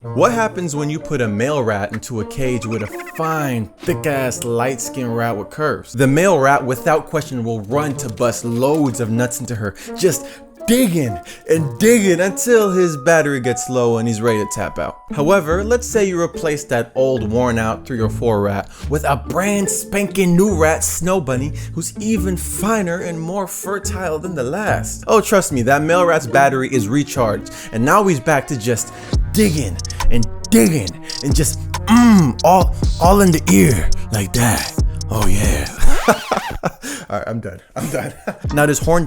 What happens when you put a male rat into a cage with a fine, thick-ass, light-skinned rat with curves? The male rat, without question, will run to bust loads of nuts into her, just digging and digging until his battery gets low and he's ready to tap out. However, let's say you replace that old worn-out 3 or 4 rat with a brand spanking new rat, Snow Bunny, who's even finer and more fertile than the last. Oh, trust me, that male rat's battery is recharged, and now he's back to just digging and digging and just all in the ear like that. Oh yeah. All right, I'm done. Now this horny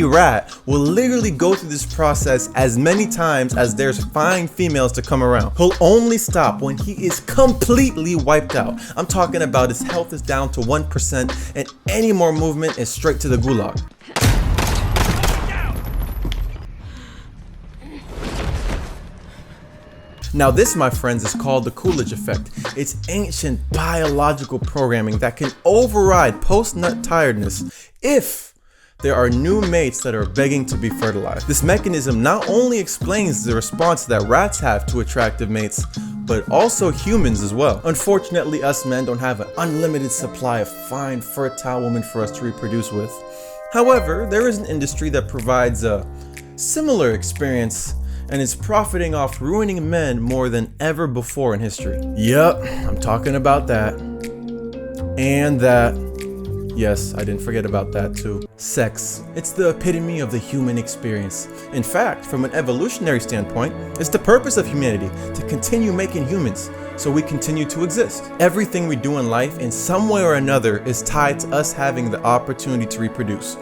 rat will literally go through this process as many times as there's fine females to come around. He'll only stop when he is completely wiped out. I'm talking about his health is down to 1% and any more movement is straight to the gulag. Now this, my friends, is called the Coolidge effect. It's ancient biological programming that can override post-nut tiredness if there are new mates that are begging to be fertilized. This mechanism not only explains the response that rats have to attractive mates, but also humans as well. Unfortunately, us men don't have an unlimited supply of fine, fertile women for us to reproduce with. However, there is an industry that provides a similar experience and is profiting off ruining men more than ever before in history. Yup, I'm talking about that. And that. Yes, I didn't forget about that too. Sex. It's the epitome of the human experience. In fact, from an evolutionary standpoint, it's the purpose of humanity to continue making humans so we continue to exist. Everything we do in life in some way or another is tied to us having the opportunity to reproduce.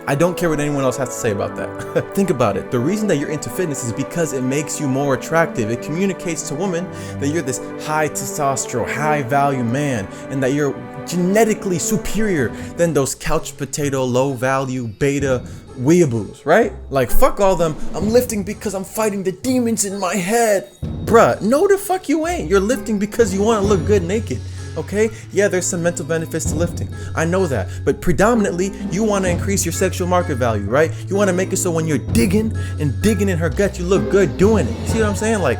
I don't care what anyone else has to say about that. Think about it. The reason that you're into fitness is because it makes you more attractive. It communicates to women that you're this high testosterone, high value man, and that you're genetically superior than those couch potato, low value, beta weeaboos, right? Like, fuck all them, I'm lifting because I'm fighting the demons in my head. Bruh, no the fuck you ain't. You're lifting because you want to look good naked. Okay, yeah, there's some mental benefits to lifting. I know that, but predominantly you want to increase your sexual market value, right? You want to make it so when you're digging and digging in her gut, you look good doing it. See what I'm saying? Like,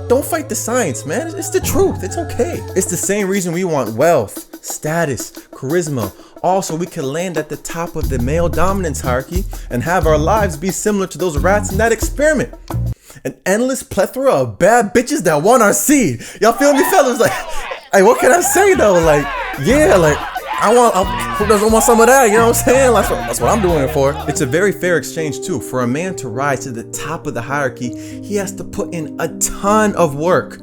don't fight the science, man. It's the truth. It's okay. It's the same reason we want wealth, status, charisma, also we can land at the top of the male dominance hierarchy and have our lives be similar to those rats in that experiment. An endless plethora of bad bitches that want our seed. Y'all feel me, fellas? Like, hey, what can I say though? Like, yeah, like, who doesn't want some of that? You know what I'm saying? That's what I'm doing it for. It's a very fair exchange too. For a man to rise to the top of the hierarchy, he has to put in a ton of work.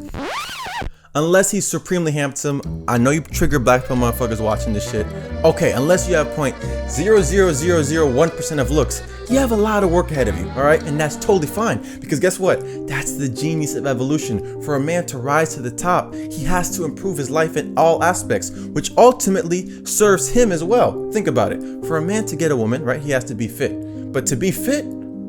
Unless he's supremely handsome. I know you trigger black pill motherfuckers watching this shit. Okay, unless you have 0.00001% of looks, you have a lot of work ahead of you, all right? And that's totally fine, because guess what? That's the genius of evolution. For a man to rise to the top, he has to improve his life in all aspects, which ultimately serves him as well. Think about it. For a man to get a woman, right, he has to be fit. But to be fit,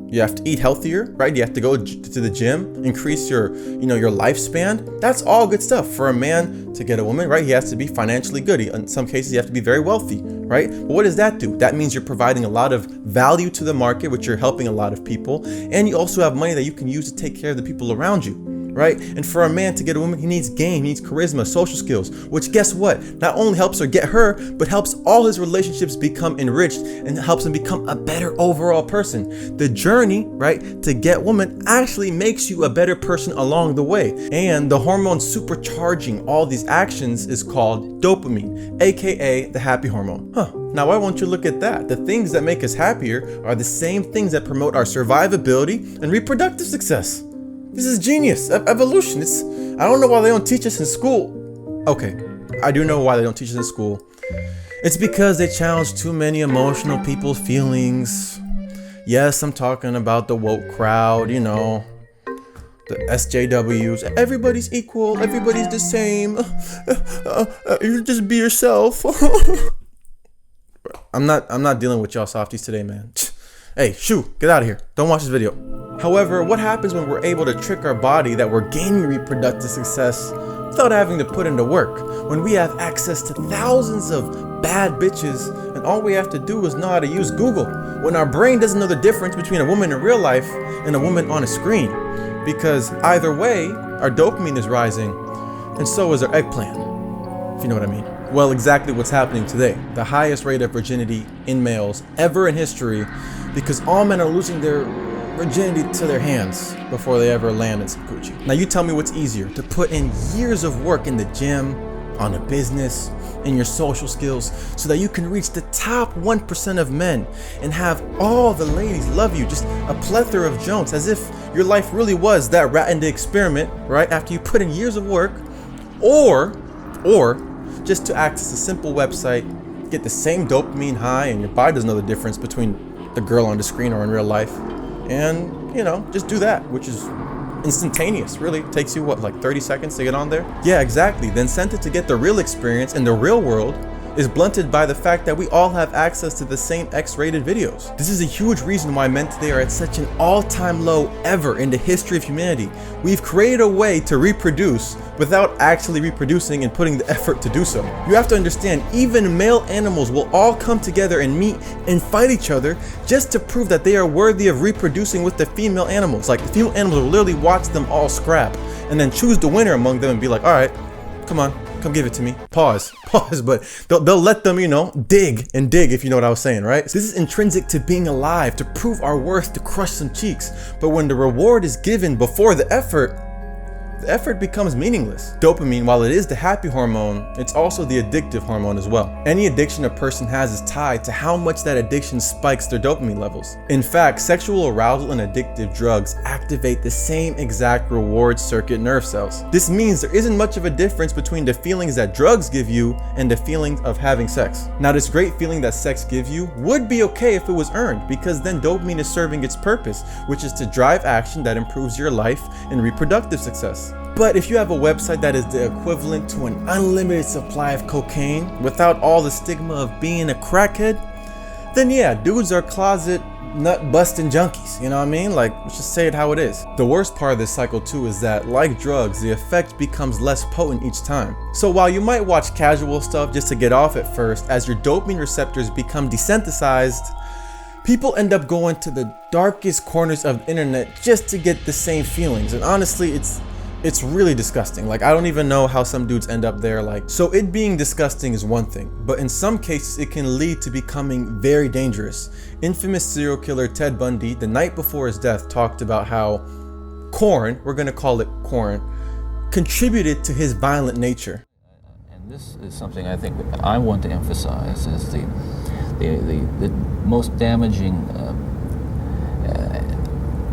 you have to eat healthier, right? You have to go to the gym, increase your lifespan. That's all good stuff. For a man to get a woman, right, he has to be financially good. In some cases, you have to be very wealthy, right? But what does that do? That means you're providing a lot of value to the market, which you're helping a lot of people. And you also have money that you can use to take care of the people around you, right? And for a man to get a woman, he needs game, he needs charisma, social skills, which guess what? Not only helps her get her, but helps all his relationships become enriched and helps him become a better overall person. The journey, right, to get woman actually makes you a better person along the way. And the hormone supercharging all these actions is called dopamine, aka the happy hormone. Now why won't you look at that? The things that make us happier are the same things that promote our survivability and reproductive success. This is genius, evolution. I don't know why they don't teach us in school. Okay, I do know why they don't teach us in school. It's because they challenge too many emotional people's feelings. Yes, I'm talking about the woke crowd, you know, the SJWs. Everybody's equal, everybody's the same. You just be yourself. I'm not dealing with y'all softies today, man. Hey, shoo, get out of here. Don't watch this video. However, what happens when we're able to trick our body that we're gaining reproductive success without having to put into work? When we have access to thousands of bad bitches and all we have to do is know how to use Google. when our brain doesn't know the difference between a woman in real life and a woman on a screen. Because either way, our dopamine is rising, and so is our eggplant, if you know what I mean. Well, exactly what's happening today. The highest rate of virginity in males ever in history, because all men are losing their virginity to their hands before they ever land in some coochie. Now you tell me what's easier, to put in years of work in the gym, on a business, in your social skills, so that you can reach the top 1% of men and have all the ladies love you, just a plethora of Jones, as if your life really was that rat in the experiment, right? After you put in years of work, or just to access a simple website, get the same dopamine high, and your body doesn't know the difference between the girl on the screen or in real life, and you know, just do that, which is instantaneous. Really takes you what, like 30 seconds to get on there? Yeah, exactly. The incentive to get the real experience in the real world is blunted by the fact that we all have access to the same X-rated videos. This is a huge reason why men today are at such an all-time low ever in the history of humanity. We've created a way to reproduce without actually reproducing and putting the effort to do so. You have to understand, even male animals will all come together and meet and fight each other just to prove that they are worthy of reproducing with the female animals. Like, the female animals will literally watch them all scrap and then choose the winner among them and be like, all right, come on, come give it to me. Pause, but they'll let them, you know, dig, if you know what I was saying, right? So this is intrinsic to being alive, to prove our worth, to crush some cheeks. But when the reward is given before the effort becomes meaningless. Dopamine, while it is the happy hormone, it's also the addictive hormone as well. Any addiction a person has is tied to how much that addiction spikes their dopamine levels. In fact, sexual arousal and addictive drugs activate the same exact reward circuit nerve cells. This means there isn't much of a difference between the feelings that drugs give you and the feelings of having sex. Now, this great feeling that sex gives you would be okay if it was earned, because then dopamine is serving its purpose, which is to drive action that improves your life and reproductive success. But if you have a website that is the equivalent to an unlimited supply of cocaine without all the stigma of being a crackhead, then yeah, dudes are closet nut busting junkies, you know what I mean? Like, let's just say it how it is. The worst part of this cycle too is that, like drugs, the effect becomes less potent each time. So while you might watch casual stuff just to get off at first, as your dopamine receptors become desensitized, people end up going to the darkest corners of the internet just to get the same feelings. And honestly, it's really disgusting. Like, I don't even know how some dudes end up there. Like, so it being disgusting is one thing, but in some cases it can lead to becoming very dangerous. Infamous serial killer Ted Bundy, the night before his death, talked about how corn, we're gonna call it corn, contributed to his violent nature. And this is something I think I want to emphasize, is the most damaging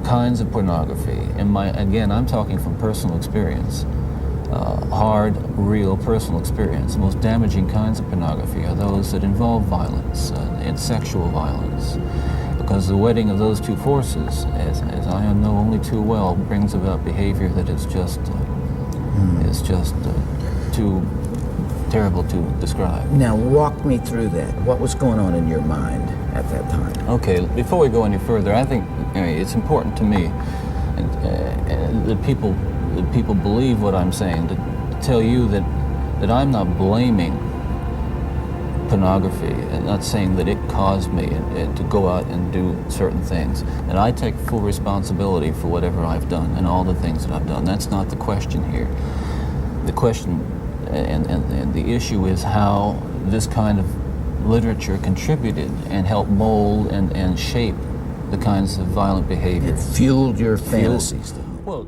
kinds of pornography. Again, I'm talking from personal experience, hard, real personal experience. The most damaging kinds of pornography are those that involve violence and sexual violence, because the wedding of those two forces, as I know only too well, brings about behavior that is just too terrible to describe. Now walk me through that. What was going on in your mind at that time? Okay, before we go any further, I think it's important to me that people believe what I'm saying, to tell you that I'm not blaming pornography and not saying that it caused me to go out and do certain things. And I take full responsibility for whatever I've done and all the things that I've done. That's not the question here. The question and the issue is how this kind of literature contributed and helped mold and shape the kinds of violent behavior. It fueled your fantasies. Well,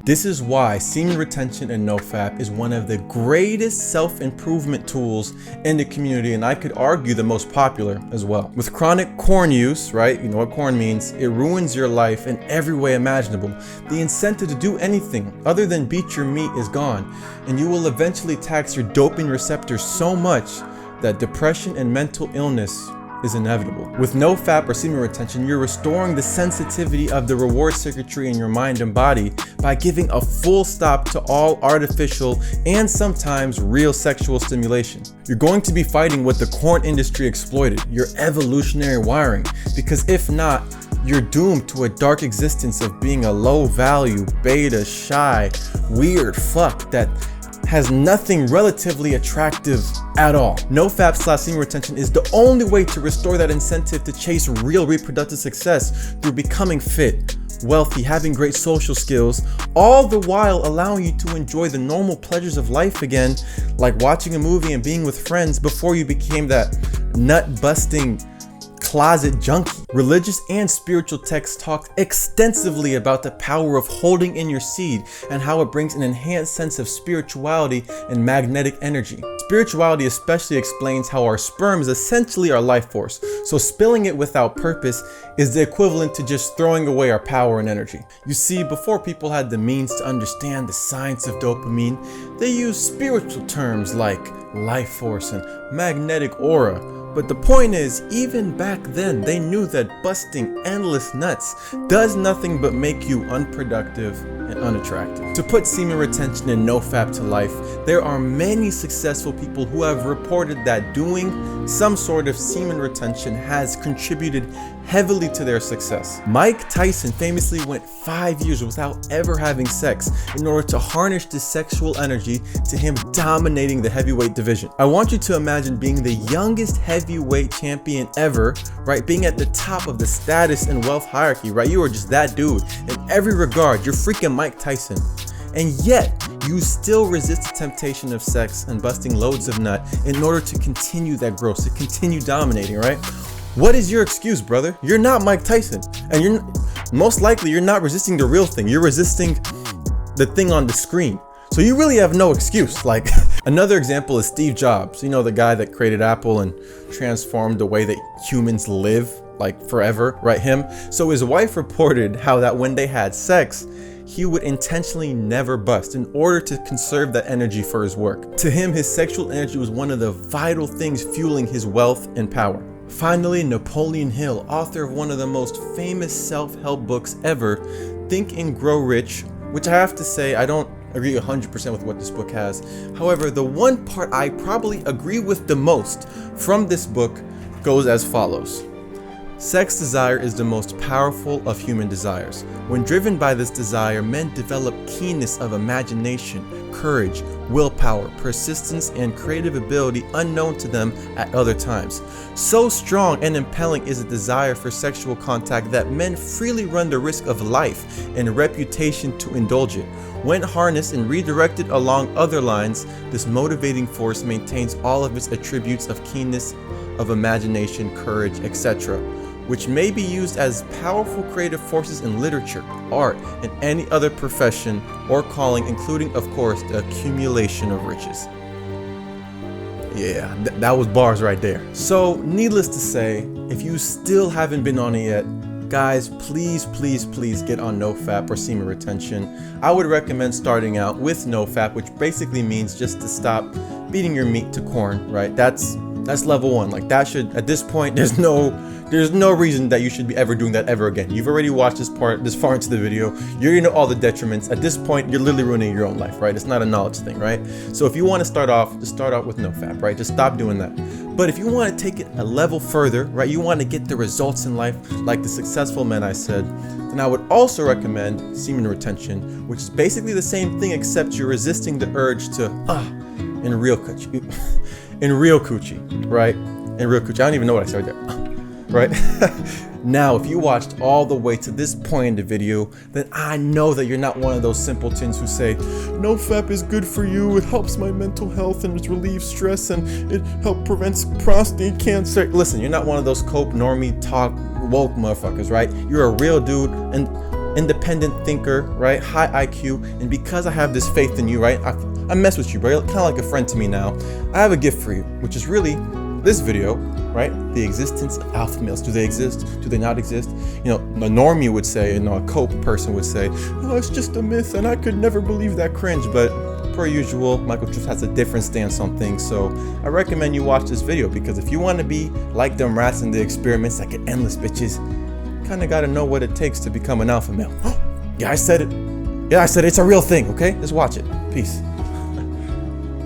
This is why semen retention and NoFap is one of the greatest self-improvement tools in the community, and I could argue the most popular as well. With chronic corn use, right, you know what corn means, it ruins your life in every way imaginable. The incentive to do anything other than beat your meat is gone, and you will eventually tax your dopamine receptors so much that depression and mental illness is inevitable. With NoFap or semen retention, you're restoring the sensitivity of the reward circuitry in your mind and body by giving a full stop to all artificial and sometimes real sexual stimulation. You're going to be fighting what the corn industry exploited, your evolutionary wiring, because if not, you're doomed to a dark existence of being a low value, beta, shy, weird fuck that has nothing relatively attractive at all. NoFap/semen retention is the only way to restore that incentive to chase real reproductive success through becoming fit, wealthy, having great social skills, all the while allowing you to enjoy the normal pleasures of life again, like watching a movie and being with friends before you became that nut-busting closet junkie. Religious and spiritual texts talk extensively about the power of holding in your seed and how it brings an enhanced sense of spirituality and magnetic energy. Spirituality especially explains how our sperm is essentially our life force, so spilling it without purpose is the equivalent to just throwing away our power and energy. You see, before people had the means to understand the science of dopamine, they used spiritual terms like life force and magnetic aura. But the point is, even back then, they knew that busting endless nuts does nothing but make you unproductive and unattractive. To put semen retention and NoFap to life, there are many successful people who have reported that doing some sort of semen retention has contributed heavily to their success. Mike Tyson famously went 5 years without ever having sex in order to harness this sexual energy to him dominating the heavyweight division. I want you to imagine being the youngest heavyweight champion ever, right? Being at the top of the status and wealth hierarchy, right? You are just that dude in every regard. You're freaking Mike Tyson. And yet, you still resist the temptation of sex and busting loads of nut in order to continue that growth, to continue dominating, right? What is your excuse, brother? You're not Mike Tyson. And most likely you're not resisting the real thing. You're resisting the thing on the screen. So you really have no excuse. Like, another example is Steve Jobs. You know, the guy that created Apple and transformed the way that humans live, like forever, right? Him. So his wife reported how that when they had sex, he would intentionally never bust in order to conserve that energy for his work. To him, his sexual energy was one of the vital things fueling his wealth and power. Finally, Napoleon Hill, author of one of the most famous self-help books ever, Think and Grow Rich, which I have to say, I don't agree 100% with what this book has. However, the one part I probably agree with the most from this book goes as follows. Sex desire is the most powerful of human desires. When driven by this desire, men develop keenness of imagination, courage, willpower, persistence, and creative ability unknown to them at other times. So strong and impelling is the desire for sexual contact that men freely run the risk of life and reputation to indulge it. When harnessed and redirected along other lines, this motivating force maintains all of its attributes of keenness of imagination, courage, etc., which may be used as powerful creative forces in literature, art, and any other profession or calling, including, of course, the accumulation of riches. Yeah, that was bars right there. So, needless to say, if you still haven't been on it yet, guys, please get on NoFap or semen retention. I would recommend starting out with NoFap, which basically means just to stop beating your meat to corn, right? That's level one. Like, that should, at this point, there's no reason that you should be ever doing that ever again. You've already watched this far into the video. You're gonna know all the detriments. At this point, you're literally ruining your own life, right? It's not a knowledge thing, right? So if you want to start off, just start out with NoFap, right? Just stop doing that. But if you want to take it a level further, right? You want to get the results in life like the successful men I said, then I would also recommend semen retention, which is basically the same thing except you're resisting the urge to in real coochie, right? In real coochie. I don't even know what I said there. Right? Now, if you watched all the way to this point in the video, then I know that you're not one of those simpletons who say, NoFap is good for you, it helps my mental health and it relieves stress and it prevents prostate cancer. Listen, you're not one of those cope, normie, talk, woke motherfuckers, right? You're a real dude, an independent thinker, right? High IQ, and because I have this faith in you, right? I mess with you, bro. You're kind of like a friend to me now. I have a gift for you, which is really this video, right? The existence of alpha males. Do they exist? Do they not exist? You know, a normie would say, you know, a cope person would say, oh, it's just a myth and I could never believe that cringe. But per usual, Michael just has a different stance on things. So I recommend you watch this video because if you want to be like them rats in the experiments that get endless bitches, you kind of got to know what it takes to become an alpha male. Yeah, I said it. Yeah, I said it. It's a real thing, okay? Just watch it. Peace.